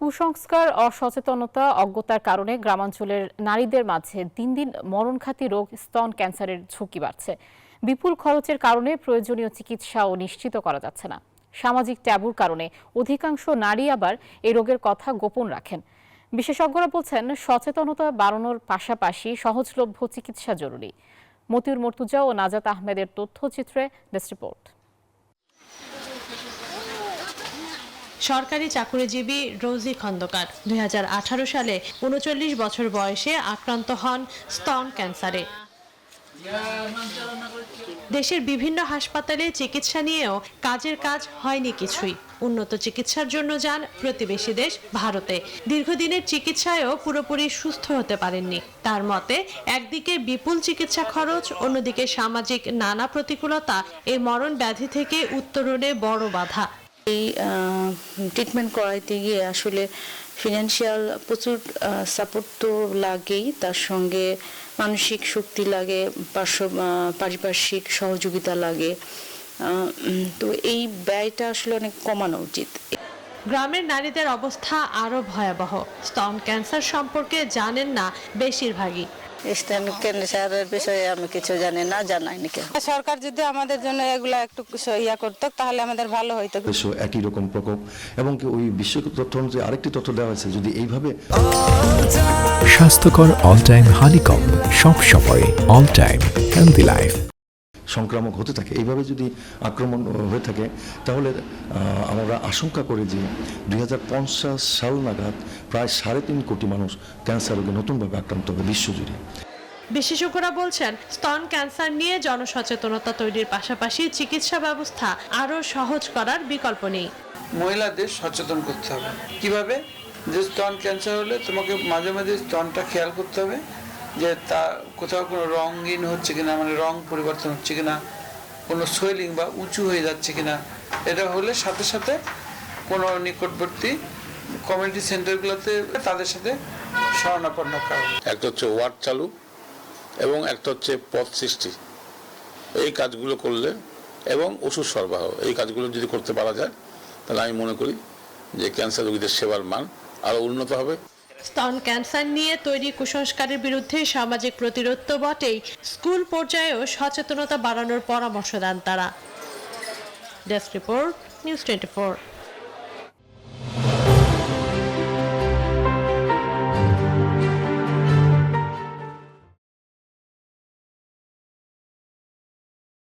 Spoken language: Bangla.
কুসংস্কার, অসচেতনতা, অজ্ঞতার কারণে গ্রামাঞ্চলের নারীদের মাঝে দিন দিন মরণঘাতী রোগ স্তন ক্যান্সারের ঝুঁকি বাড়ছে। বিপুল খরচের কারণে প্রয়োজনীয় চিকিৎসাও নিশ্চিত করা যাচ্ছে না। সামাজিক ট্যাবুর কারণে অধিকাংশ নারী আবার এই রোগের কথা গোপন রাখেন। বিশেষজ্ঞরা বলছেন, সচেতনতা বাড়ানোর পাশাপাশি সহজলভ্য চিকিৎসা জরুরি। মতিউর মর্তুজা ও নাজাত আহমেদের তথ্যচিত্রে ডেস্ক রিপোর্ট। সরকারি চাকুরিজীবী রোজি খন্দকার 2018 সালে 39 বছর বয়সে আক্রান্ত হন স্তন ক্যান্সারে। দেশের বিভিন্ন হাসপাতালে চিকিৎসা নিয়েও কাজের কাজ হয়নি কিছুই। উন্নত চিকিৎসার জন্য যান প্রতিবেশী দেশ ভারতে। দীর্ঘদিনের চিকিৎসায়ও পুরোপুরি সুস্থ হতে পারেননি। তার মতে, একদিকে বিপুল চিকিৎসা খরচ, অন্যদিকে সামাজিক নানা প্রতিকূলতা এই মরণ ব্যাধি থেকে উত্তরণে বড় বাধা। এই ট্রিটমেন্ট করাইতে গিয়ে আসলে ফিনান্সিয়াল প্রচুর সাপোর্ট তো লাগেই, তার সঙ্গে মানসিক শক্তি লাগে, পারিপার্শ্বিক সহযোগিতা লাগে। তো এই ব্যয়টা আসলে অনেক কমানো উচিত। গ্রামের নারীদের অবস্থা আরো ভয়াবহ। স্তন ক্যান্সার সম্পর্কে জানেন না বেশিরভাগই। স্তন ক্যান্সারের বিষয়ে আমি কিছু জানি না, জানাইনি কেউ। সরকার যদি আমাদের জন্য এগুলা একটু ইয়া করতো তাহলে আমাদের ভালো হইতো। একই রকম প্রকোপ এবং কি ওই বিশ্ব তথ্য অনুযায়ী আরেকটি তথ্য দেওয়া হয়েছে, যদি এইভাবে স্বাস্থ্যকর অল টাইম হানিকম, সব সময় অল টাইম হেলদি লাইফ। সংক্রামক হতে থাকে, এইভাবে যদি আক্রমণ হয়ে থাকে, তাহলে আমরা আশঙ্কা করি যে 2050 সাল নাগাদ প্রায় 3.5 কোটি মানুষ ক্যান্সার রোগে নতুনভাবে আক্রান্ত হবে বিশ্বজুড়ে। বিশেষজ্ঞরা বলছেন, স্তন ক্যান্সার নিয়ে জনসচেতনতা তৈরির পাশাপাশি চিকিৎসা ব্যবস্থা আরো সহজ করার বিকল্প নেই। মহিলাদের সচেতন করতে হবে। কিভাবে? যে স্তন ক্যান্সার হলে তোমাকে মাঝে মাঝে স্তনটা খেয়াল করতে হবে যে তা কোথাও কোনো রঙিন হচ্ছে কিনা, মানে রং পরিবর্তন হচ্ছে কিনা, কোনো সোয়েলিং বা উঁচু হয়ে যাচ্ছে কিনা। এটা হলে সাথে সাথে কোনো নিকটবর্তী কমিউনিটি সেন্টারগুলোতে তাদের সাথে শরণাপন্ন করা। একটা হচ্ছে ওয়ার্ড চালু এবং একটা হচ্ছে পথ সৃষ্টি। এই কাজগুলো করলে এবং ওষুধ সরবরাহ, এই কাজগুলো যদি করতে পারা যায়, তাহলে আমি মনে করি যে ক্যান্সার রোগীদের সেবার মান আরও উন্নত হবে। স্তন ক্যান্সার নিয়ে তৈরি কুসংস্কারের বিরুদ্ধে সামাজিক প্রতিরোধ তো বটেই, স্কুল পর্যায়েও সচেতনতা বাড়ানোর পরামর্শ দেন তারা। Desk report, news 24।